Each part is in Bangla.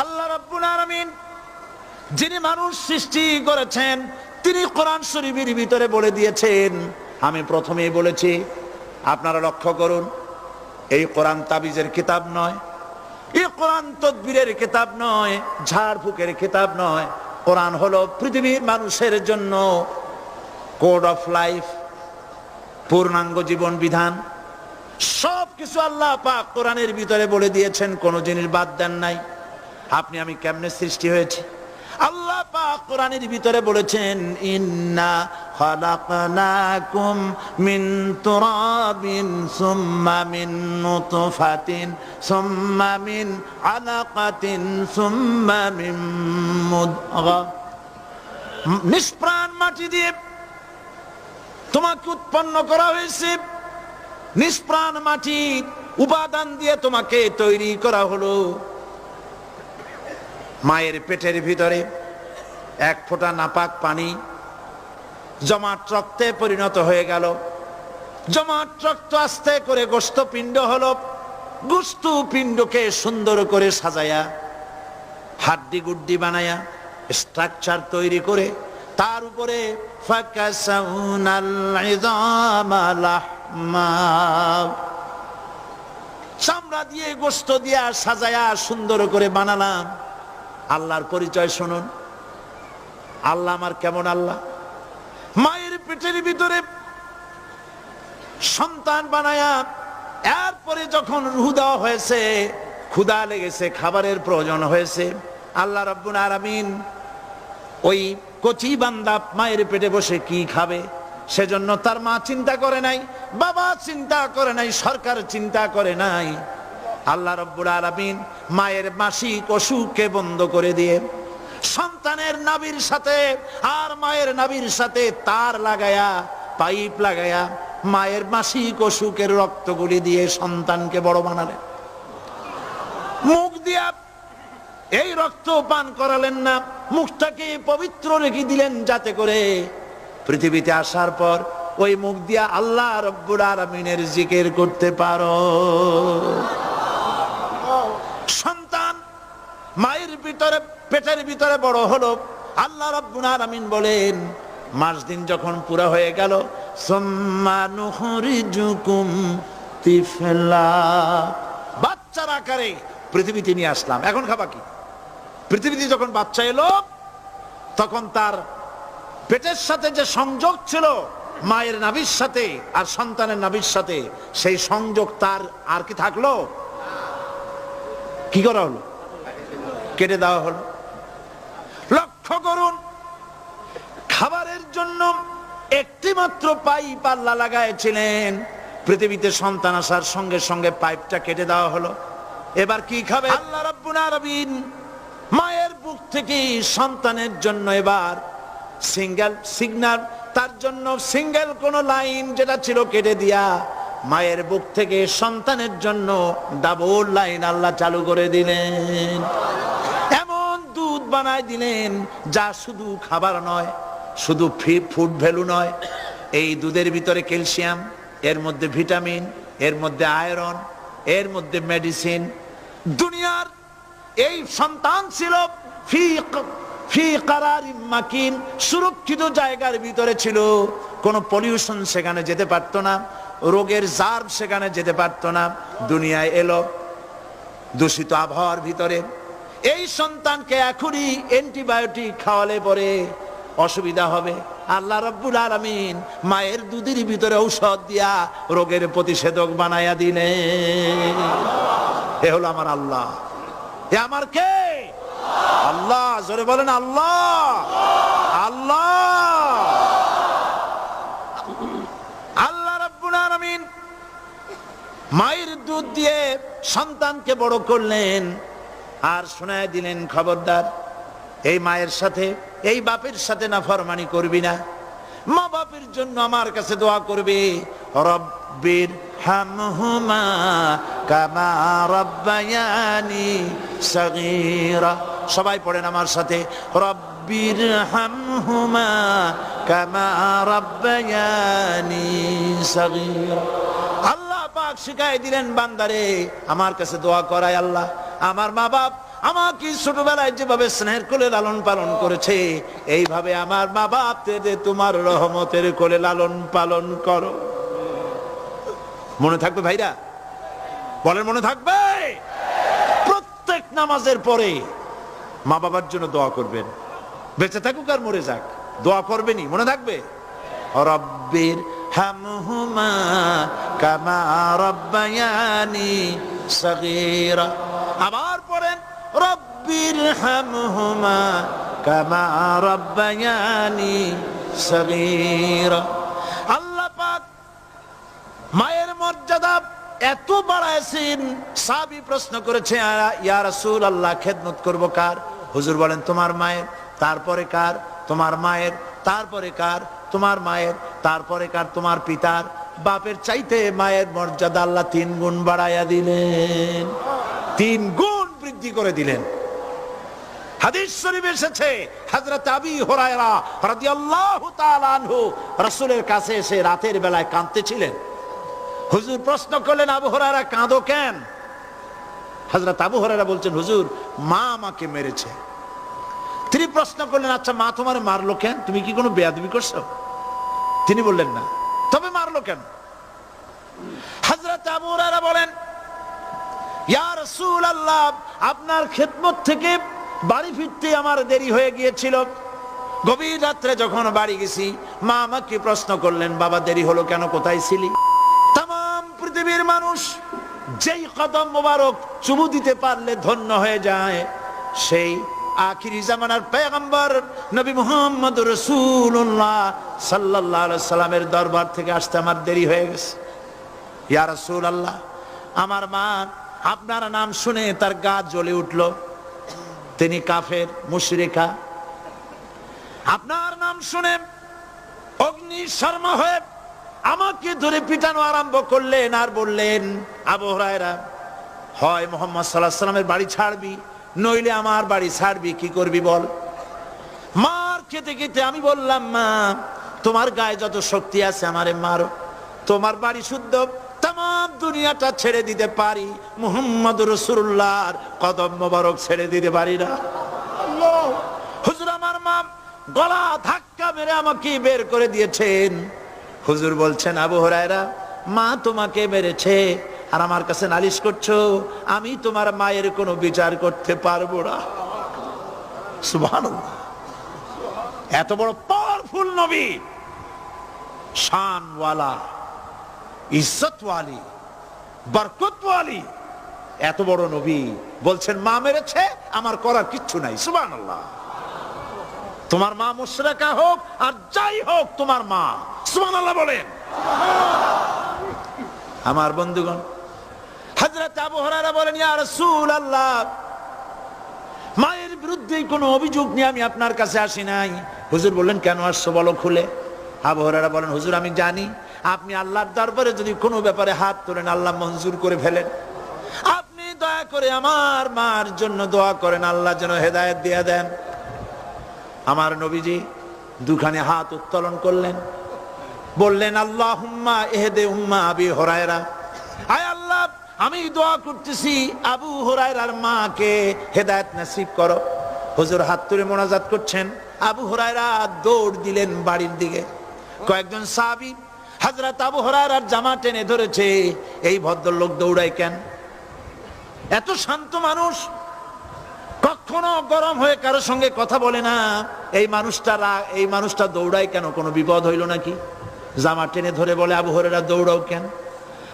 আল্লাহ রাব্বুল আলামিন যিনি মানুষ সৃষ্টি করেছেন তিনি কোরআন শরীফের ভিতরে বলে দিয়েছেন। আমি প্রথমেই বলেছি, আপনারা লক্ষ্য করুন, এই কোরআন তাবিজের কিতাব নয়, এই কোরআন তদবিরের কিতাব নয়, ঝাড়ফুঁকের কিতাব নয়। কোরআন হলো পৃথিবীর মানুষের জন্য কোড অফ লাইফ, পূর্ণাঙ্গ জীবন বিধান। সবকিছু আল্লাহ পাক কোরআনের ভিতরে বলে দিয়েছেন, কোনো জিনিস বাদ দেন নাই। আপনি আমি কেমনে সৃষ্টি হয়েছে আল্লাহ পাক কোরআনের ভিতরে বলেছেন, ইন্না খালাকনাকুম মিন তুরাবিন সুম্মা মিন নুতফাতিন সুম্মা মিন আলাকাতিন সুম্মা মিন মুদগা। নিষ্প্রাণ মাটি দিয়ে তোমাকে উৎপন্ন করা হয়েছে, নিষ্প্রাণ মাটির উপাদান দিয়ে তোমাকে তৈরি করা হলো। মায়ের পেটের ভিতরে এক ফোঁটা নাপাক পানি জমাট রক্তে পরিণত হয়ে গেল। জমাট রক্ত আস্তে করে গোশতপিণ্ড হলো। গোশতপিণ্ডকে সুন্দর করে সাজায়া, হাড্ডি গুড্ডি বানায়া, স্ট্রাকচার তৈরি করে তার উপরে ফাকাসাউনাল ইযামা লাহমা, চামড়া দিয়ে গোশত দিয়া সাজায়া সুন্দর করে বানালাম। আল্লাহর পরিচয় শুনুন, আল্লাহ আমার কেমন আল্লাহ। মায়ের পেটের ভিতরে সন্তান বানায়া এরপরে যখন রূহ দেওয়া হয়েছে, ক্ষুধা লেগেছে, খাবারের প্রয়োজন হয়েছে, আল্লাহ রাব্বুল আলামিন ওই কচি বান্দা মায়ের পেটে বসে কি খাবে সেজন্য তার মা চিন্তা করে নাই, বাবা চিন্তা করে নাই, সরকার চিন্তা করে নাই। আল্লাহ রাব্বুল আলামিন মায়ের মাসিক অসুখকে বন্ধ করে দিয়ে সন্তানের নাভির সাথে আর মায়ের নাভির সাথে তার লাগায়া, পাইপ লাগায়া মায়ের মাসিক অসুখের রক্তগুলি দিয়ে সন্তানকে বড় বানালেন। মুখ দিয়া এই রক্ত পান করালেন না, মুখটাকে পবিত্র রেখে দিলেন যাতে করে পৃথিবীতে আসার পর ওই মুখ দিয়া আল্লাহ রাব্বুল আলামিনের জিকির করতে পারো। সন্তান মায়ের ভিতরে পেটের ভিতরে বড় হলো। আল্লাহ রাব্বুল আলামিন বলেন, মাস দিন যখন পুরা হয়ে গেল, সুম্মা নুখরিজুকুম তিফলা, বাচ্চার আকারে পৃথিবীতে নিয়ে আসলাম। এখন খাবা কি? পৃথিবীতে যখন বাচ্চা এলো তখন তার পেটের সাথে যে সংযোগ ছিল মায়ের নাভির সাথে আর সন্তানের নাভির সাথে, সেই সংযোগ তার আর কি থাকলো? কি করা হলো? কেটে দেওয়া হলো। লক্ষ্য করুন, খাবারের জন্য একটি মাত্র পাইপ আল্লাহ লাগাইছিলেন, পৃথিবীতে সন্তান আসার সঙ্গে সঙ্গে পাইপটা কেটে দেওয়া হলো। এবার কি খাবে? আল্লাহ রাব্বুল আলামিন মায়ের বুক থেকে সন্তানের জন্য এবার সিঙ্গেল সিগন্যাল, তার জন্য সিঙ্গেল কোন লাইন যেটা ছিল কেটে দিয়া মায়ের বুক থেকে সন্তানের জন্য ডাবল লাইন আল্লাহ চালু করে দিলেন। এমন দুধ বানায় দিলেন যা শুধু খাবার নয়, শুধু ফুড ভ্যালু নয়। এই দুধের ভিতরে ক্যালসিয়াম, এর মধ্যে ভিটামিন, এর মধ্যে আয়রন, এর মধ্যে মেডিসিন। দুনিয়ার এই সন্তান ছিল ফি কারারিম মাকিন, সুরক্ষিত জায়গার ভিতরে ছিল। কোনো পলিউশন সেখানে যেতে পারতো না, রোগের জার্ম সেখানে যেতে পারতো না। দুনিয়ায় এলো দূষিত আবহাওয়ার ভিতরে। এই সন্তানকে এখনই অ্যান্টিবায়োটিক খাওয়ালে পরে অসুবিধা হবে। আল্লাহ রাব্বুল আলামিন মায়ের দুধের ভিতরে ঔষধ দিয়া রোগের প্রতিষেধক বানায়া দিলেন। এ হলো আমার আল্লাহ। এ আমার কে? আল্লাহ। জোরে বলেন আল্লাহ। আল্লাহ আল্লাহ রাব্বুল আলামিন মায়ের দুধ দিয়ে সন্তানকে বড় করলেন আর শোনায় দিলেন, খবরদার এই মায়ের সাথে, এই বাপের সাথে নাফরমানি করবি না। মা বাপের জন্য আমার কাছে দোয়া করবে, রব্বির হামহুমা কামা রাব্বায়ানি সগীরা। সবাই পড়েন আমার সাথে, রব্বির হামহুমা কামা রাব্বায়ানি সগীরা। আল্লাহ পাক শিখাই দিলেন, বান্দারে আমার কাছে দোয়া করায় আল্লাহ, আমার মা বাপ আমাকে ছোটবেলায় যেভাবে স্নেহের কোলে লালন পালন করেছে, এইভাবে আমার মা বাপদের তোমার রহমতের কোলে লালন পালন করো। মনে থাকবে ভাইরা? বলেন মনে থাকবে? প্রত্যেক নামাজের পরে মা বাবার জন্য দোয়া করবেন, বেঁচে থাকুক আর মরে যাক, দোয়া করবেনই। মনে থাকবে? রব্বির হামহুমা কামা রাব্বায়ানি সগীরা। আবার পড়েন রব্বির হামহুমা কামা রাব্বায়ানি সগীরা। আল্লাহ পাক মায়ের মর্যাদা এত বাড়াইছেন, সাহাবী প্রশ্ন করেছে ইয়া রাসূলুল্লাহ খেদমত করব কার? হুজুর বলেন তোমার মায়ের, তারপরে কার? তোমার মায়ের, তারপরে কার? তোমার মায়ের, তারপরে কার? তোমার পিতার। বাপের চাইতে মায়ের মর্যাদা আল্লাহ 3 গুণ বাড়াইয়া দিলেন, 3 গুণ বৃদ্ধি করে দিলেন। হাদিস শরীফে এসেছে হযরত আবী হুরায়রা রাদিয়াল্লাহু তাআলা আনহু রাসূলের কাছে এসে রাতের বেলায় কাঁদতেছিলেন। হুজুর প্রশ্ন করলেন, আবু হুরায়রা কাঁদো কেন? হযরত আবু হুরায়রা বলছেন, হুজুর মা আমাকে মেরেছে। তিনি প্রশ্ন করলেন, আচ্ছা মা তোমার মারলো কেন? তুমি কি কোনো বেয়াদবি করছো? তিনি বললেন না। তবে মারলো কেন? হযরত আবু হুরায়রা বলেন, ইয়া রাসূলুল্লাহ আপনার খেদমত থেকে বাড়ি ফিরতে আমার দেরি হয়ে গিয়েছিল। গভীর রাত্রে যখন বাড়ি গেছি, মা আমাকে প্রশ্ন করলেন, বাবা দেরি হলো কেন, কোথায় ছিলি? তাম পৃথিবীর মানুষ যেই কদম মোবারক চুমু দিতে পারলে ধন্য হয়ে যায়, সেই আখিরি জামানার পয়গম্বর নবী মুহাম্মদ রাসূলুল্লাহ সাল্লাল্লাহু আলাইহি সাল্লামের দরবার থেকে আসতে আমার দেরি হয়ে গেছে। ইয়া রাসূলুল্লাহ আমার মা আপনার নাম শুনে তার গা জ্বলে উঠল, তিনি কাফের মুশরিকা। আপনার নাম শুনে অগ্নি শর্মা হয়ে আমাকে ধরে পিটানো আরম্ভ করলেন আর বললেন, আবু হুরায়রা হয় মুহাম্মদ সাল্লাল্লাহু আলাইহি সাল্লামের বাড়ি ছাড়বি, নইলে আমার বাড়ি ছাড়বি, কি করবি বল? মার খেতে খেতে আমি বললাম, মা তোমার গায়ে যত শক্তি আছে আমারে মারো, তোমার বাড়ি শুদ্ধ, তাম দুনিয়াটা ছেড়ে দিতে পারি, মুহাম্মদ রাসূলুল্লাহর কদম মোবারক ছেড়ে দিতে পারি না। হুজুর আমার মা গলা ধাক্কা মেরে আমাকে বের করে দিয়েছেন। হুজুর বলছেন, আবু হুরায়রা মা তোমাকে মেরেছে আর আমার কাছে নালিশ করছো, আমি তোমার মায়ের কোনো বিচার করতে পারবো না। সুবহানাল্লাহ, এত বড় পাওয়ারফুল নবী, শানওয়ালা, ইজ্জতওয়ালি, বরকতওয়ালি, এত বড় নবী বলছেন মা মেরেছে, আমার করার কিচ্ছু নাই। সুবহানাল্লাহ। তোমার মা মুশরিকা হোক আর যাই হোক, তোমার মা। সুবহানাল্লাহ বলেন। আমার বন্ধুগণ, হযরত আবু হুরায়রা বলেন, ইয়া রাসূলুল্লাহ মায়ের বিরুদ্ধে কোনো অভিযোগ নিয়ে আমি আপনার কাছে আসি নাই। হুজুর বললেন, কেন আসছো বলো খুলে। আবু হুরায়রা বলেন, হুজুর আমি জানি আপনি আল্লাহর দরবারে যদি কোনো ব্যাপারে হাত তোলেন আল্লাহ মঞ্জুর করে ফেলেন। আপনি দয়া করে আমার মার জন্য দোয়া করেন, আল্লাহ যেন হেদায়েত দিয়ে দেন। আমার নবীজি দুখানে হাত উত্তোলন করলেন, বললেন, আল্লাহুম্মা ইহদি উম্মা আবি হুরায়রা, আয় আল্লাহ আমি দোয়া করতেছি আবু হুরায়রার মাকে হেদায়েত নসিব করো। হুজুর হাত তুলে মোনাজাত করছেন, আবু হুরায়রা দৌড় দিলেন বাড়ির দিকে। কয়েকজন সাহাবী হযরত আবু হুরায়রার জামা টেনে ধরেছে, এই ভদ্রলোক দৌড়ায় কেন? এত শান্ত মানুষ, কখনো গরম হয়ে কারো সঙ্গে কথা বলে না, এই মানুষটা দৌড়ায় কেন? কোনো বিপদ হইল নাকি? জামা টেনে ধরে বলে, আবু হুরায়রা দৌড়াও কেন?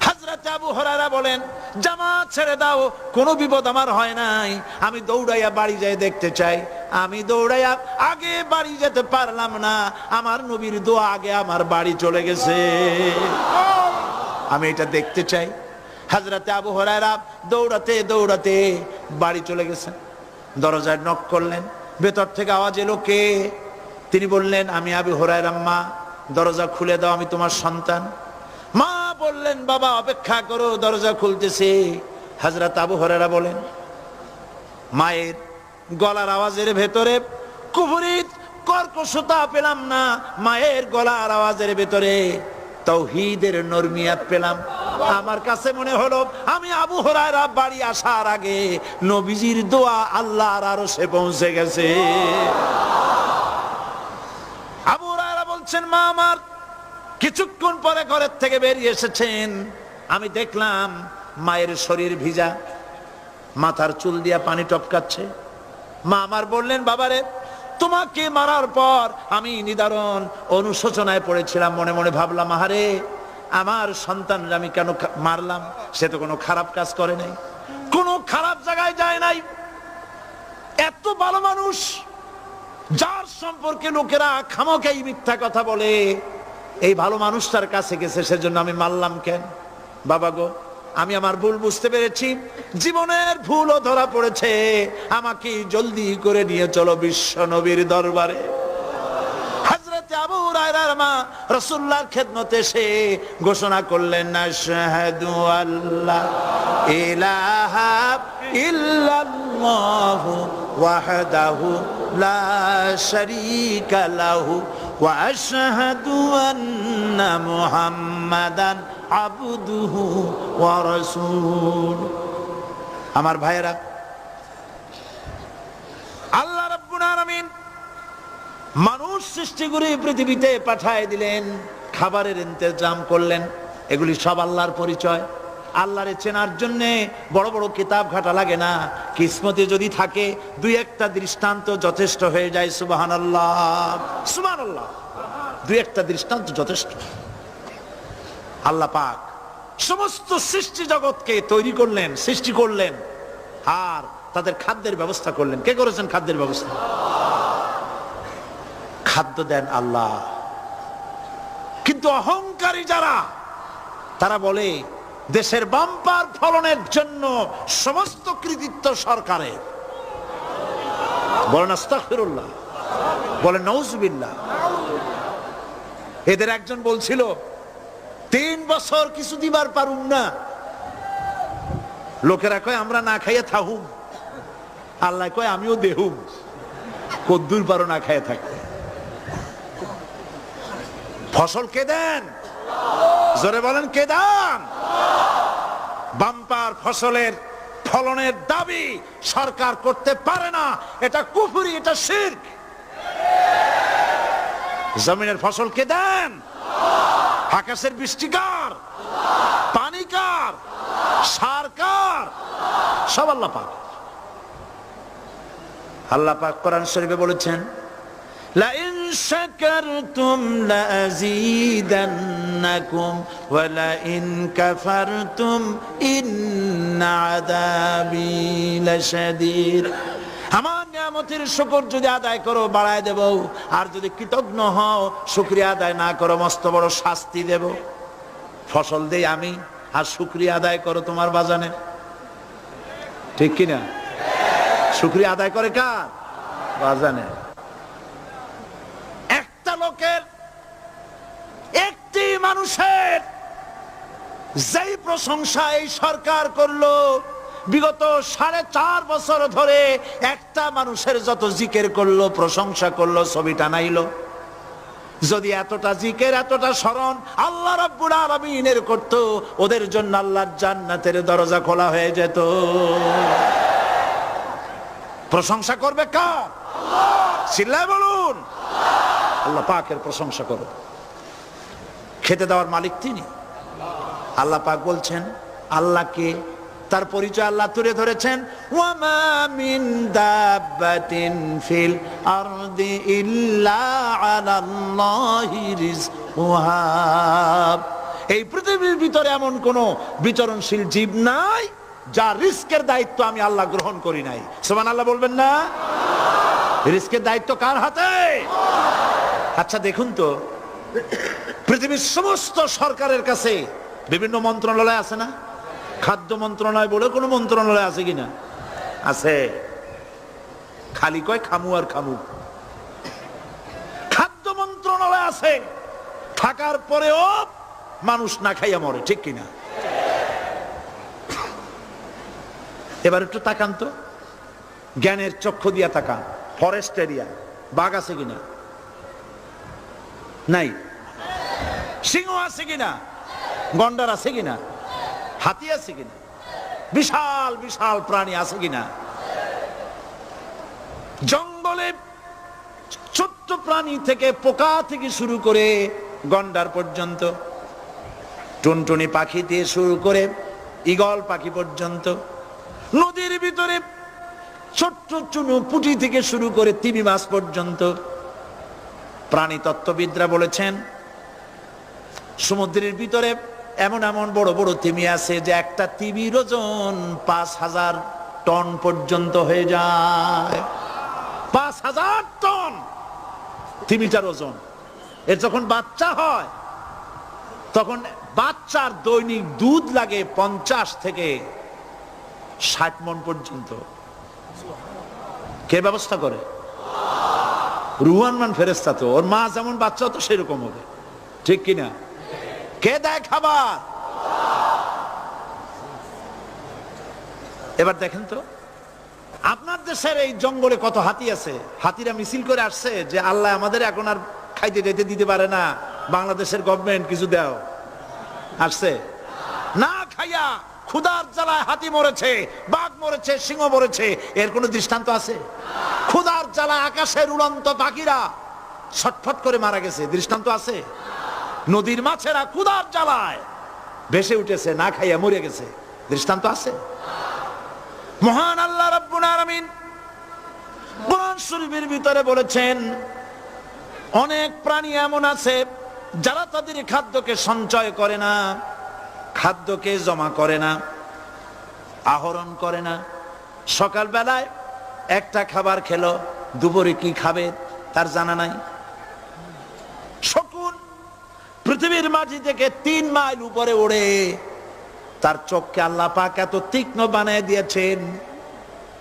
হযরত আবু হুরায়রা বলেন, জামা ছেড়ে দাও, কোনো বিপদ আমার হয় নাই, আমি দৌড়াইয়া বাড়ি যাই দেখতে চাই। আমি দৌড়াইয়া আগে বাড়ি যেতে পারলাম না, আমার নবীর দোয়া আগে আমার বাড়ি চলে গেছে, আমি এটা দেখতে চাই। হযরত আবু হুরায়রা দৌড়াতে দৌড়াতে বাড়ি চলে গেছেন। দরজায় নক করলেন, ভেতর থেকে আওয়াজ এলো, কে? তিনি বললেন, আমি আবু হুরায়রা। মা দরজা খুলে দাও, আমি তোমার সন্তান। মা বললেন, বাবা অপেক্ষা করো, দরজা খুলতেছে। হযরত আবু হুরায়রা বলেন, মায়ের গলার আওয়াজের ভেতরে কুফরিত কর্কশতা পেলাম না, মায়ের গলার আওয়াজের ভেতরে তাওহীদের নরমিয়াত পেলাম। আমার কাছে মনে হলো আমি আবু হুরায়রা বাড়ি আসার আগে নবীজির দোয়া আল্লাহর আরশে পৌঁছে গেছে। আবু হুরায়রা বলছেন, মা আমার কিছুক্ষণ পরে ঘরের থেকে বেরিয়ে এসেছেন, আমি দেখলাম মায়ের শরীর ভিজা, মাথার চুল দিয়া পানি টপকাচ্ছে। মা আমার বললেন, বাবারে তোমাকে মারার পর আমি নিদারুণ অনুশোচনায় পড়েছিলাম, মনে মনে ভাবলাম, আহারে আমার সন্তানরা আমি কেন মারলাম? সে তো কোনো খারাপ কাজ করে নাই, কোনো খারাপ জায়গায় যায় নাই, এত ভালো মানুষ যার সম্পর্কে লোকেরা খামোখাই মিথ্যা কথা বলে, এই ভালো মানুষটার কাছে গেছে, সেজন্য আমি মারলাম কেন? বাবা গো, আমি আমার ভুল বুঝতে পেরেছি, জীবনের ভুলও ধরা পড়েছে, আমাকে জলদি করে নিয়ে চলো বিশ্ব নবীর দরবারে। হযরত আবু হুরায়রার মা রাসূলুল্লাহর খেদমতে এসে ঘোষণা করলেন, আশহাদু আল্লা ইলাহা ইল্লাল্লাহু ওয়াহদাহু লা শারীকা লাহু ওয়া আশহাদু আন্না মুহাম্মাদান আবদুহু ওয়া রাসূলুহু। আমার ভাইয়েরা, আল্লাহ রাব্বুল আলামিন মানুষ সৃষ্টি করে পৃথিবীতে পাঠিয়ে দিলেন, খাবারের ইন্তজাম করলেন, এগুলি সব আল্লাহর পরিচয়। আল্লাহরে চেনার জন্য বড় বড় কিতাব ঘাটা লাগে না, কিসমতে যদি থাকে দুই একটা দৃষ্টান্ত যথেষ্ট হয়ে যায়। সুবহানাল্লাহ, সুবহানাল্লাহ, দুই একটা দৃষ্টান্ত যথেষ্ট। আল্লাহ পাক সমস্ত সৃষ্টি জগৎকে তৈরি করলেন, সৃষ্টি করলেন, আর তাদের খাদ্যের ব্যবস্থা করলেন। কে করেছেন খাদ্যের ব্যবস্থা? খাদ্য দেন আল্লাহ। কিন্তু অহংকারী যারা, তারা বলে দেশের বাম্পার ফলনের জন্য সমস্ত কৃতিত্ব সরকারের। বলেন আস্তাগফিরুল্লাহ, বলেন নাউজুবিল্লাহ। এদের একজন বলছিল, 3 বছর কিছু দিবার পারুম না, লোকেরা কয় আমরা না খাইয়ে থাকুম, আল্লাহ কয় আমিও দেহুম, কদ্দুর পারো না খাইয়ে থাকতে। ফসল কে দেন? জোরে বলেন, কে দেন? বাম্পার ফসলের ফলনের দাবি সরকার করতে পারে না, এটা কুফরি, এটা শিরক। জমিনের ফসল কে দেন? আকাশের বৃষ্টি কার? পানি কার? সার কার? সব আল্লাহ পাক। আল্লাহ পাক কোরআন শরীফে বলেছেন, লা ইন শাকারতুম লা আযীদান্নাকুম ওয়া লা ইন কাফারতুম ইন্না আযাবি লাশাদীদ। আমার নিয়ামতের শুকর যদি আদায় করো বাড়ায় দেব, আর যদি কৃতজ্ঞ হও, শুকরিয়া আদায় না করো, মস্ত বড় শাস্তি দেব। ফসল দেই আমি, আর শুকরিয়া আদায় করো তোমার বাজানে, ঠিক কিনা? শুকরিয়া আদায় করে কার? বাজানে। একটা লোকের, একটি মানুষের যেই প্রশংসা এই সরকার করলো, বিগত 4.5 বছর ধরে একটা মানুষের যত জিকির করলো, প্রশংসা করলো, ছবি টানাইলো, যদি এতটা জিকির, এতটা স্মরণ আল্লাহ রাব্বুল আলামিনের করত, ওদের জন্য আল্লাহর জান্নাতের দরজা খোলা হয়ে যেত। প্রশংসা করবে কার? আল্লাহ। চিল্লায় বলুন, আল্লাহ পাকের প্রশংসা করো। খেতে দেওয়ার মালিক তিনি। আল্লাহ পাক বলছেন, আল্লাহকে, তার পরিচয় আল্লাহ তুলে ধরেছেন, ওয়ামা মিন দাব্বাতিন ফিল আরদি ইল্লা আলাল্লাহি রিজকুহা। এই পৃথিবীর ভিতরে এমন কোন বিচরণশীল জীব নাই যার রিস্কের দায়িত্ব আমি আল্লাহ গ্রহণ করি নাই। সুবহানাল্লাহ বলবেন না? রিস্কের দায়িত্ব কার হাতে? আচ্ছা দেখুন তো, পৃথিবীর সমস্ত সরকারের কাছে বিভিন্ন মন্ত্রণালয় আছে না? খাদ্য মন্ত্রণালয় বলে কোন মন্ত্রণালয় আছে কিনা? আছে। খালি কয় খামু আর খামু। খাদ্য মন্ত্রণালয় আছে, থাকার পরেও মানুষ না খাইয়া মরে, ঠিক কিনা? এবার একটু তাকান তো, জ্ঞানের চক্ষু দিয়া তাকান, ফরেস্ট এরিয়া, বাঘ আছে কিনা? নাই। সিংহ আছে কিনা? গন্ডার আছে কিনা? হাতি আছে কিনা, বিশাল বিশাল প্রাণী আছে কিনা। জঙ্গলে ছোট্ট প্রাণী থেকে পোকা থেকে শুরু করে গন্ডার পর্যন্ত, টুনটুনি পাখি দিয়ে শুরু করে ঈগল পাখি পর্যন্ত, নদীর ভিতরে ছোট্ট চুনো পুঁটি থেকে শুরু করে তিমি মাছ পর্যন্ত। প্রাণী তত্ত্ববিদরা বলেছেন সমুদ্রের ভিতরে এমন এমন বড় বড় তিমি আছে যে একটা তিমির ওজন 5000 টন পর্যন্ত হয়ে যায়। 5000 টন তিমিটার ওজন। এর যখন বাচ্চা হয় তখন বাচ্চার দৈনিক দুধ লাগে 50 থেকে 60 মণ পর্যন্ত। কে ব্যবস্থা করে? রুহান ফেরেশতা। তো ওর মা যেমন বাচ্চা তো সেরকম হবে, ঠিক কিনা? কে দেয় খাবার? এবার দেখেন তো আপনার দেশের এই জঙ্গলে কত হাতি আছে। হাতিরা মিছিল করে আসছে যে আল্লাহ আমাদের এখন আর খাইতে যেতে দিতে পারে না, বাংলাদেশের গভর্নমেন্ট কিছু দাও। আসছে না, খাইয়া ক্ষুধার জ্বালায় হাতি মরেছে, বাঘ মরেছে, সিংহ মরেছে। এর কোনো দৃষ্টান্ত আছে? ক্ষুধার জ্বালায় আকাশের উড়ন্ত পাখিরা ছটফট করে মারা গেছে, দৃষ্টান্ত আছে? নদীর মাছেরা ক্ষুধার জ্বালায় ভেসে উঠেছে, না খাইয়া মরে গেছে, দৃষ্টান্ত আছে? মহান আল্লাহ রাব্বুল আলামিন কোরআন শরীফের ভিতরে বলেছেন অনেক প্রাণী এমন আছে যারা তাদের খাদ্যকে সঞ্চয় করে না, খাদ্যকে জমা করে না, আহরণ করে না। সকাল বেলায় একটা খাবার খেলো, দুপুরে কি খাবে তার জানা নাই। শকুন পৃথিবীর মাটি থেকে 3 মাইল উপরে ওড়ে, তার চোখকে আল্লাহ পাক এত তীক্ষ্ণ বানিয়ে দিয়েছেন।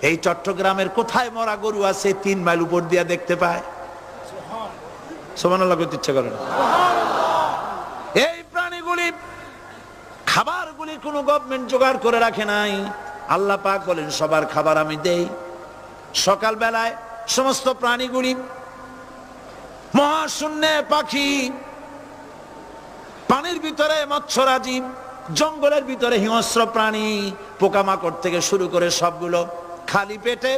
এই চট্টগ্রামের কোথায় মরা গরু আছে 3 মাইল উপর দিয়ে দেখতে পায়? সুবহানাল্লাহ করতে ইচ্ছা করে না। এই প্রাণীগুলি খাবারগুলি কোনো গভর্নমেন্ট জোগাড় করে রাখে নাই। আল্লাহ পাক বলেন সবার খাবার আমি দেই। সকাল বেলায় সমস্ত প্রাণীগুলি, মহাশূন্যে পাখি, পানির ভিতরে মৎস্যরাজি, জঙ্গলের ভিতরে হিংস্র প্রাণী, পোকামাকড় থেকে শুরু করে সবগুলো খালি পেটে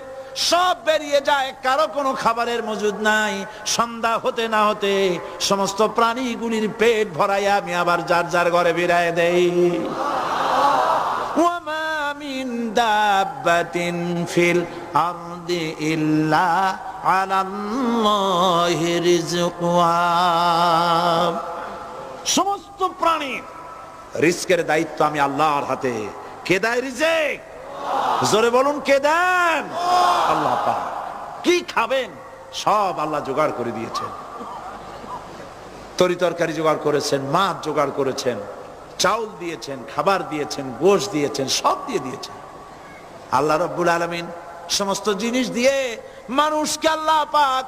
সব বেরিয়ে যায়, কারো কোনো খাবারের মজুদ নাই। সন্ধ্যা হতে না হতে সমস্ত প্রাণীগুলির পেট ভরাইয়া আমি আবার যার যার ঘরে বিরায় দেই। ওয়ামা মিন দাব্বাতিন ফিল আরদি ইল্লা আলাল্লাহি রিজকুহা। সমস্ত প্রাণীর রিজকের দায়িত্ব আমি আল্লাহর হাতে। কে দেয় রিজক? জোরে বলুন, কে দেন? আল্লাহ পাক। কি খাবেন সব আল্লাহ জোগাড় করে দিয়েছেন। তরি তরকারি জোগাড় করেছেন, মাছ জোগাড় করেছেন, চাউল দিয়েছেন, খাবার দিয়েছেন, গোশ দিয়েছেন, সব দিয়ে দিয়েছেন। আল্লাহ রাব্বুল আলামিন সমস্ত জিনিস দিয়ে মানুষকে আল্লাহ পাক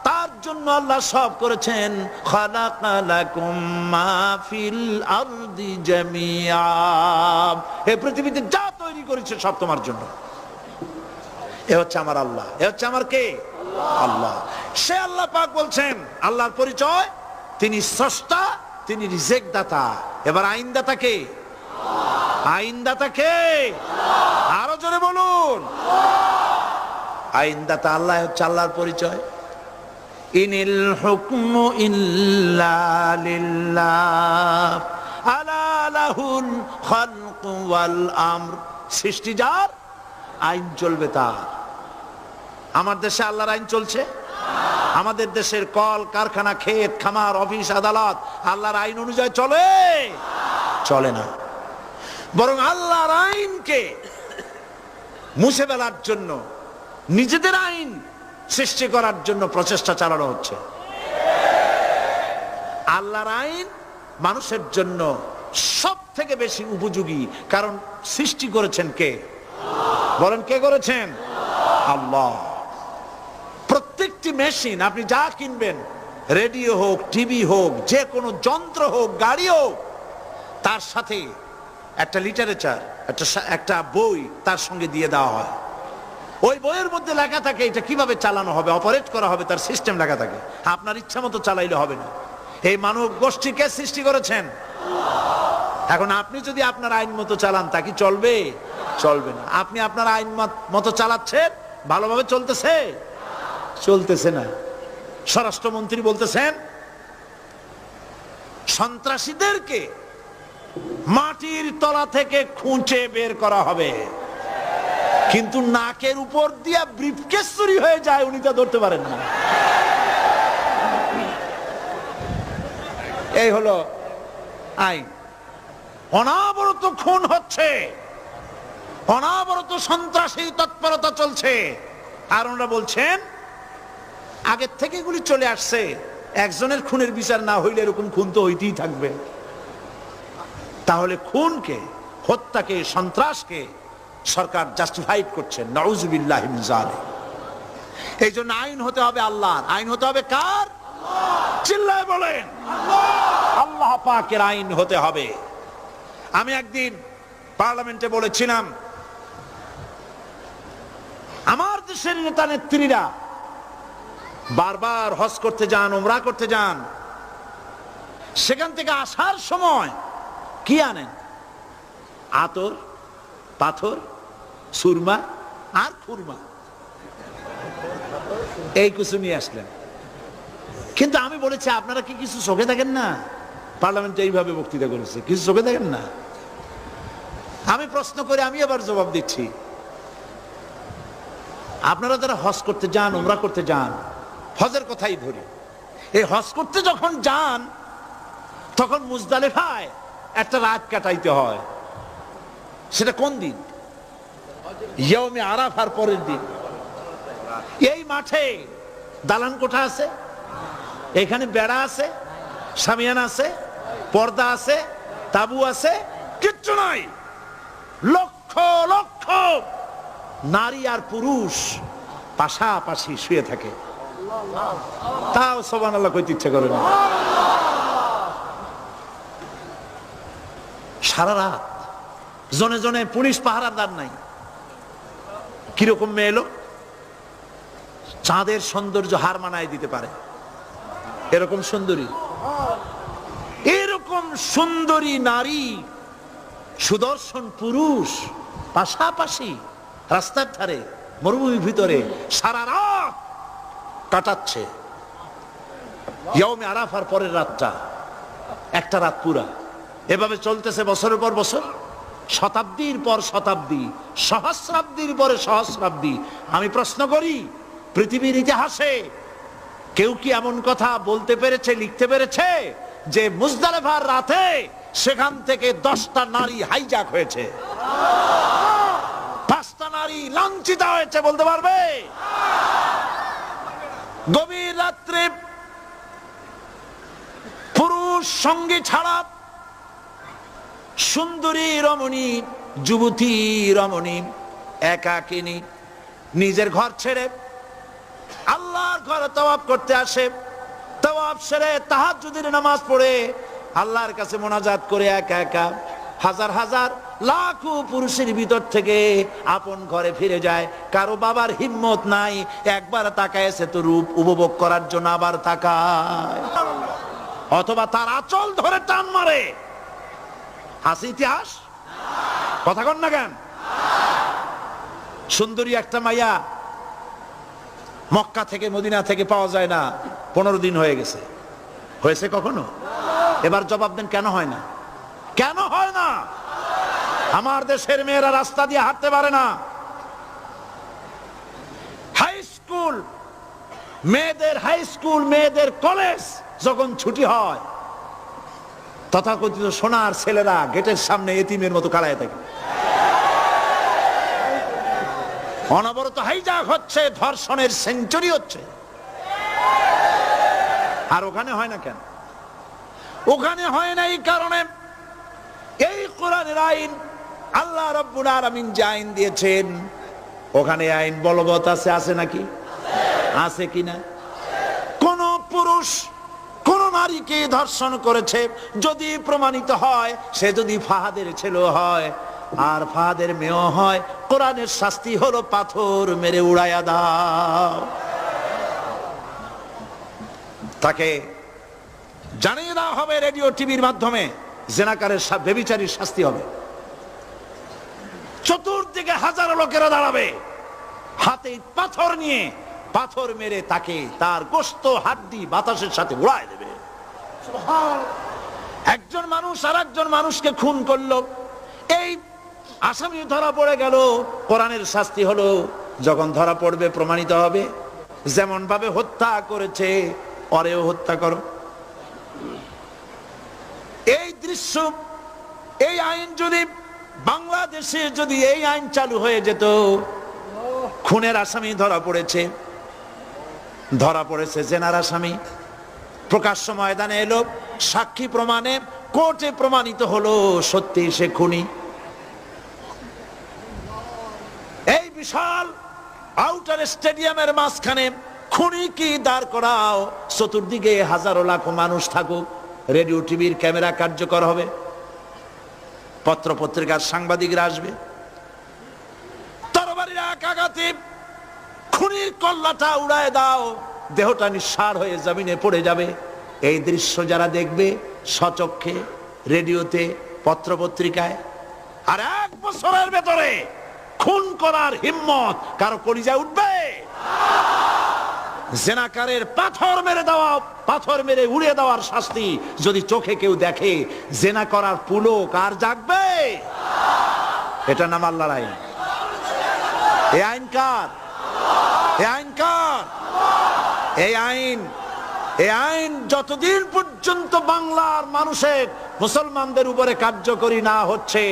তার জন্য আল্লাহ সব করেছেন। খালাকালাকুম মা ফিল আরদি জামিআ। এই পৃথিবীতে যা তৈরি করেছে সব তোমার জন্য। এ হচ্ছে আমার আল্লাহ। এ হচ্ছে আমার কে? আল্লাহ। সে আল্লাহ পাক বলছেন, আল্লাহর পরিচয় তিনি স্রষ্টা, তিনি রিজেক দাতা। এবার আইনদাতা কে? আইনদাতা কে? আরো জোরে বলুন। আইনদাতা আল্লাহ হচ্ছে আল্লাহর পরিচয়। ইনিল হুকমু ইল্লা লিল্লাহ আলা লাহুল খালকু ওয়াল আমর। সৃষ্টি যার, আইন চলবে তার। আমার দেশে আল্লাহর আইন চলছে? আমাদের দেশের কল কারখানা, ক্ষেত খামার, অফিস আদালত আল্লাহর আইন অনুযায়ী চলে? চলে না। বরং আল্লাহর আইনকে মুছে ফেলার জন্য, নিজেদের আইন সৃষ্টি করার জন্য প্রচেষ্টা চালানো হচ্ছে। আল্লাহর আইন মানুষের জন্য সব থেকে বেশি উপযোগী, কারণ সৃষ্টি করেছেন কে? বলেন, কে করেছেন? আল্লাহ। প্রত্যেকটি মেশিন আপনি যা কিনবেন, রেডিও হোক, টিভি হোক, যে কোনো যন্ত্র হোক, গাড়ি হোক, তার সাথে একটা লিটারেচার, একটা বই তার সঙ্গে দিয়ে দেওয়া হয়। ওই বইয়ের মধ্যে লেখা থাকে এটা কিভাবে চালানো হবে, অপারেট করা হবে, তার সিস্টেম লেখা থাকে। আপনার ইচ্ছা মতো চালাইলে হবে না। এই মানব গোষ্ঠীকে সৃষ্টি করেছেন এখন আপনি যদি আপনার আইন মতো চালান তা কি চলবে? চলবে না। আপনি আপনার আইন মতো চালাচ্ছেন, ভালোভাবে চলতেছে? চলতেছে না। স্বরাষ্ট্রমন্ত্রী বলতেছেন সন্ত্রাসীদেরকে মাটির তলা থেকে খুঁজে বের করা হবে, কিন্তু নাকের উপর দিয়া ব্রিফকেস চুরি হয়ে যায়, উনি তা ধরতে পারেন না। এই হলো আইন। অনাবরত খুন হচ্ছে, অনাবরত সন্ত্রাসী তৎপরতা চলছে, আর ওনারা বলছেন আগের থেকে এগুলি চলে আসছে, একজনের খুনের বিচার না হইলে এরকম খুন তো হইতেই থাকবে। তাহলে খুনকে, হত্যাকে, সন্ত্রাসকে সরকার জাস্টিফাইড করছেন। নাউজুবিল্লাহি মিন যালিক। এই জন্য আইন হতে হবে আল্লাহর। আইন হতে হবে কার? চিল্লায় বলেন আল্লাহ পাকের আইন হতে হবে। আমি একদিন পার্লামেন্টে বলেছিলাম, আমার দেশের নেতা নেত্রীরা বারবার হজ করতে যান, উমরা করতে যান, সেখান থেকে আসার সময় কি আনেন? আতর, পাথর, সুরমা আর খুরমা, এই কিছু নিয়ে আসলেন। কিন্তু আমি বলেছি আপনারা কি কিছু চোখে দেখেন না? পার্লামেন্টে এইভাবে বক্তৃতা করেছে, কিছু চোখে দেখেন না? আমি প্রশ্ন করে আমি আবার জবাব দিচ্ছি, আপনারা যারা হজ করতে যান, উমরা করতে যান, হজের কথাই ধরি, এই হজ করতে যখন যান তখন মুজদালিফায় একটা রাত কাটাইতে হয়। সেটা কোন দিন? ইয়ৌমে আরাফার পরের দিন। এই মাঠে দালান কোঠা আছে, এখানে বেড়া আছে, শামিয়ানা আছে, পর্দা আছে, তাবু আছে, কিচ্ছু নাই। লক্ষ লক্ষ নারী আর পুরুষ পাশাপাশি শুয়ে থাকে, তাও সুবহানাল্লাহ কইতে ইচ্ছে করে না। সারা রাত জনে জনে পুলিশ পাহারাদার নাই। কিরকম মেয়ে লোক, চাঁদের সৌন্দর্য হার মানায় দিতে পারে, এরকম সুন্দরী, এরকম সুন্দরী নারী, সুদর্শন পুরুষ পাশাপাশি রাস্তার ধারে মরুভূমির ভিতরে সারা রাত কাটাচ্ছে। ইয়ৌমে আরাফার পরের রাতটা একটা রাত পুরা। এভাবে চলতেছে বছরের পর বছর, শতাব্দীর পর শতাব্দী, সহস্রাব্দীর পরে সহস্রাব্দী। আমি প্রশ্ন করি, পৃথিবীর ইতিহাসে কেউ কি এমন কথা বলতে পেরেছে, লিখতে পেরেছে যে মুজদালিফার রাতে সেখান থেকে 10টা নারী হাইজ্যাক হয়েছে, 5টা নারী লাঞ্ছিত হয়েছে? বলতে পারবে? গভীর রাত্রে পুরুষ সঙ্গী ছাড়া সুন্দরী রমণী, যুবতী রমণী একাকিনী নিজের ঘর ছেড়ে আল্লাহর ঘরে তাওয়াফ করতে আসে। তাওয়াফ সেরে তাহাজ্জুদের নামাজ পড়ে আল্লাহর কাছে মোনাজাত করে একা একা হাজার হাজার লাখো পুরুষের ভিতর থেকে আপন ঘরে ফিরে যায়। কারো বাবার হিম্মত নাই, একবার তাকায় সে তো রূপ উপভোগ করার জন্য আবার তাকায়, অথবা তার আঁচল ধরে টান মারে। আছে ইতিহাস? কথা কন না কেন? সুন্দরী একটা মাইয়া মক্কা থেকে মদিনা থেকে পাওয়া যায় না, 15 দিন হয়ে গেছে। হয়েছে কখনো? এবার জবাব দেন, কেন হয় না? কেন হয় না? আমার দেশের মেয়েরা রাস্তা দিয়ে হাঁটতে পারে না। হাই স্কুল মেয়েদের, হাই স্কুল মেয়েদের কলেজ যখন ছুটি হয়, তথাকথিত সোনার ছেলেরা গেটের সামনে এতিমের মতো কালায় থাকে। অনবরত হাইজ্যাক হচ্ছে, ধর্ষণের সেঞ্চুরি হচ্ছে। আর ওখানে হয় না কেন? ওখানে হয় না এই কারণে, এই কোরআনের আইন আল্লাহ রাব্বুল আলামিন যে আইন দিয়েছেন, ওখানে আইন বলবৎ আছে। আছে নাকি? আছে কিনা? কোন পুরুষ কোন নারীকে ধর্ষণ করেছে যদি প্রমাণিত হয়, সে যদি ফাহাদের ছেলে হয় আর ফাহাদের মেয়েও হয়, কোরআনের শাস্তি হলো পাথর মেরে উড়াইয়া দাও। তাকে জানিয়ে দেওয়া হবে রেডিও টিভির মাধ্যমে, জেনাকারের ব্যভিচারীর শাস্তি হবে। চতুর্দিকে হাজারো লোকেরা দাঁড়াবে, হাতে পাথর নিয়ে পাথর মেরে তাকে তার গোশত হাড্ডি বাতাসের সাথে উড়ায় দেবে। একজন মানুষ আর একজন মানুষকে খুন করলো, এই আসামি ধরা পড়ে গেল, কোরআনের শাস্তি হলো যখন ধরা পড়বে প্রমাণিত হবে যেমন ভাবে হত্যা করেছে ওরেও হত্যা করো। এই দৃশ্য, এই আইন যদি বাংলাদেশে যদি এই আইন চালু হয়ে যেত, খুনের আসামি ধরা পড়েছে জেনার আসামি, প্রকাশ্য ময়দানে এলো, সাক্ষী প্রমাণে কোর্টে প্রমাণিত হলো সত্যি সে খুনি। এই বিশাল আউটার স্টেডিয়ামের মাঝখানে খুনি কি দাঁড় করাও, চতুর্দিকে হাজারো লাখো মানুষ থাকুক, রেডিও টিভির ক্যামেরা কার্যকর হবে, পত্র পত্রিকার সাংবাদিকরা আসবে, তরবারির এক আঘাতে খুনির কল্লাটা উড়ায় দাও, দেহটা নিঃসাড় হয়ে জমিনে পড়ে যাবে। এই দৃশ্য যারা দেখবে স্বচক্ষে, রেডিওতে, পত্র পত্রিকায়, আর 1 বছরের ভেতরে খুন করার হিম্মত কারো কলিজায় উঠবে? জেনাকারের পাথর মেরে উড়িয়ে দেওয়ার শাস্তি যদি চোখে কেউ দেখে, জেনা করার পুলক আর জাগবে? এটা নাম আল্লাহর আইন। এই আইন কার? এই আইন যতদিন পর্যন্ত বাংলার মানুষের, মুসলমানদের উপরে কার্যকরী না হচ্ছে,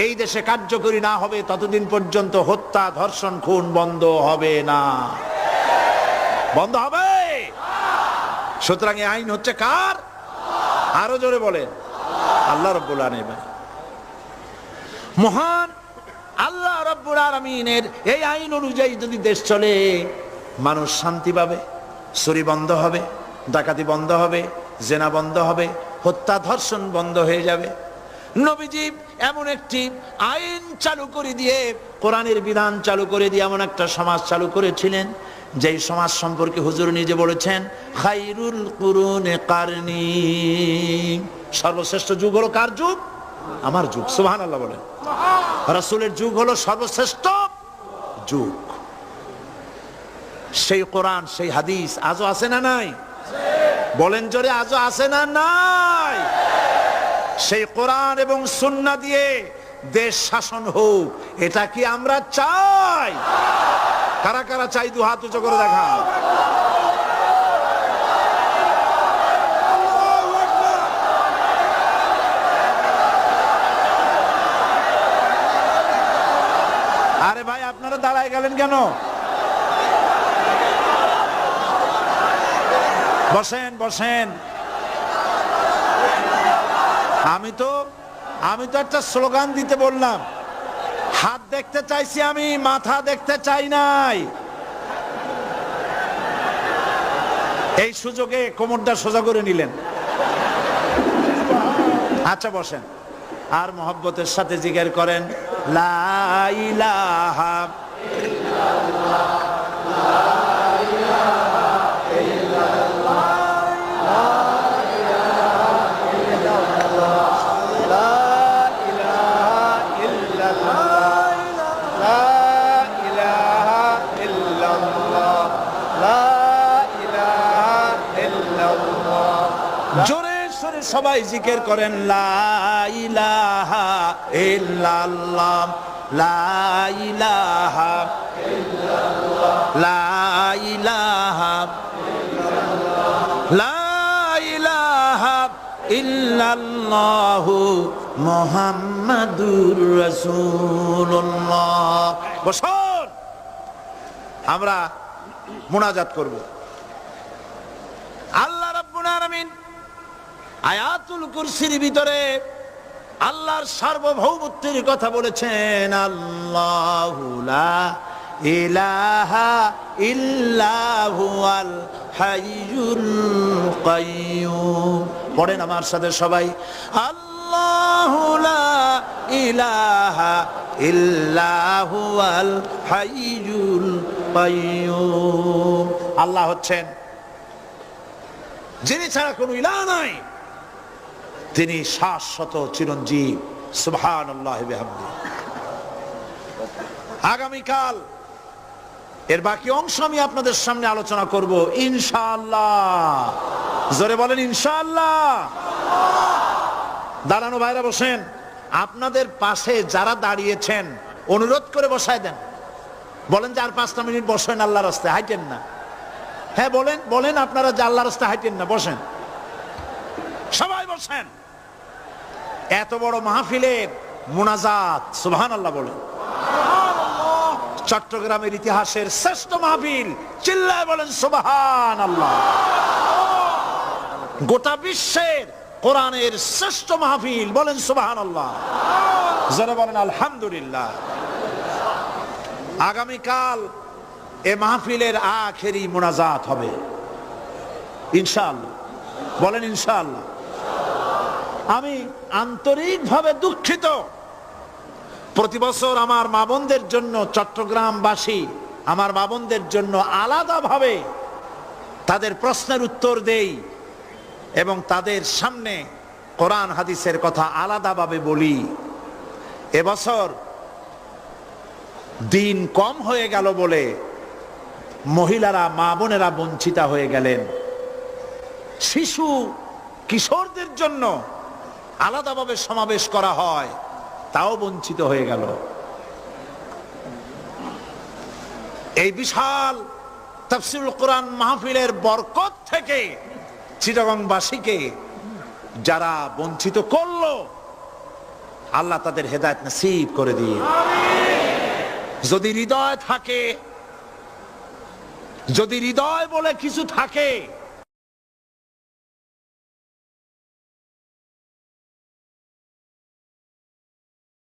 এই দেশে কার্যকরী না হবে, ততদিন পর্যন্ত হত্যা, ধর্ষণ, খুন বন্ধ হবে না। বন্ধ হবে। সুতরাং এই আইন হচ্ছে কার? আরো জোরে বলেন, আল্লাহ রাব্বুল আলামিন। মহান আল্লাহ রাব্বুল আলামিনের এই আইন অনুযায়ী যদি দেশ চলে, মানুষ শান্তি পাবে, চুরি বন্ধ হবে, ডাকাতি বন্ধ হবে, জেনা বন্ধ হবে, হত্যা ধর্ষণ বন্ধ হয়ে যাবে। নবীজি এমন একটি আইন চালু করে দিয়ে, কোরআনের বিধান চালু করে দিয়ে এমন একটা সমাজ চালু করেছিলেন, যেই সমাজ সম্পর্কে হুজুর নিজে বলেছেন, খায়রুল কুরুনে কারনি, সর্বশ্রেষ্ঠ যুগ হলো কার যুগ? আমার যুগ। সুবহানাল্লাহ বলেন। রাসূলের যুগ হলো সর্বশ্রেষ্ঠ যুগ। সেই কোরআন, সেই হাদিস আজও আছে না নাই? বলেন জোরে, আজও আছে না নাই? সেই কোরআন এবং সুন্নাহ দিয়ে দেশ শাসন হোক, এটা কি আমরা চাই? কারা কারা চাই? দু হাত উঁচু করে দেখান। আরে ভাই, আপনারা দাঁড়ায় গেলেন কেন? বসেন বসেন। আমি তো একটা স্লোগান দিতে বললাম, হাত দেখতে চাইছি আমি, মাথা দেখতে চাই নাই। এই সুযোগে কোমরটা সোজা করে নিলেন। আচ্ছা বসেন, আর মহব্বতের সাথে জিকির করেন, লা ইলাহা ইল্লাল্লাহ, লা ইলাহা ইল্লাল্লাহ, লা ইলাহা ইল্লাল্লাহ, লা ইলাহা ইল্লাল্লাহ, লা ইলাহা ইল্লাল্লাহ, লা ইলাহা ইল্লাল্লাহ। জোরে সরে সবাই জিকির করেন, লা ইলাহা ইল্লাল্লাহ, লা ইলাহা ইল্লাল্লাহ, লা ইলাহা ইল্লাল্লাহ, লা ইলাহা ইল্লাল্লাহু মুহাম্মাদুর রাসূলুল্লাহ। বসুন, আমরা মুনাজাত করব। আল্লাহ রাব্বুল আলামিন আয়াতুল কুরসির ভিতরে আল্লাহর সার্বভৌমত্বের কথা বলেছেন, আল্লাহু লা ইলাহা ইল্লা হুয়াল হাইয়ুল কাইয়্যুম। পড়েন আমার সাথে সবাই, আল্লাহু লা ইলাহা ইল্লা হুয়াল হাইয়ুল কাইয়্যুম। আল্লাহ হচ্ছেন যিনি ছাড়া কোনো ইলাহ নাই, তিনি শাশ্বত চিরঞ্জীব। সুবহানাল্লাহি ওয়া বিহামদিহি। আগামীকাল এর বাকি অংশ আমি আপনাদের সামনে আলোচনা করব ইনশাআল্লাহ। জোরে বলেন ইনশাআল্লাহ। দাঁড়ানো ভাইরা বসেন। আপনাদের পাশে যারা দাঁড়িয়েছেন অনুরোধ করে বসায় দেন। বলেন যে আর 5টা মিনিট বসেন, আল্লাহর রাস্তায় হাঁটেন না। হ্যাঁ বলেন, বলেন আপনারা যে আল্লাহর রাস্তায় হাঁটেন না, বসেন, সবাই বসেন। এত বড় মাহফিলের মুনাজাত, সুবহানাল্লাহ বলেন। চট্টগ্রামের ইতিহাসের শ্রেষ্ঠ মাহফিল, চিল্লায় বলেন সুবহানাল্লাহ। গোটা বিশ্বের কোরআনের শ্রেষ্ঠ মাহফিল, বলেন সুবহানাল্লাহ। যারা বলেন আলহামদুলিল্লাহ। আগামীকাল এ মাহফিলের আখেরি মুনাজাত হবে ইনশাআল্লাহ। বলেন ইনশাআল্লাহ। আমি আন্তরিকভাবে দুঃখিত, প্রতি বছর আমার মা বোনদের জন্য, চট্টগ্রামবাসী আমার মা বোনদের জন্য আলাদাভাবে তাদের প্রশ্নের উত্তর দেই এবং তাদের সামনে কোরআন হাদিসের কথা আলাদাভাবে বলি। এবছর দিন কম হয়ে গেল বলে মহিলারা, মা বোনেরা বঞ্চিতা হয়ে গেলেন। শিশু কিশোরদের জন্য আলাদাভাবে সমাবেশ করা হয়, তাও বঞ্চিত হয়ে গেল। এই বিশাল তাফসীরুল কোরআন মাহফিলের বরকত থেকে চিটাগংবাসীকে যারা বঞ্চিত করলো, আল্লাহ তাদের হেদায়েত নসিব করে দিন। যদি হৃদয় থাকে, যদি হৃদয় বলে কিছু থাকে,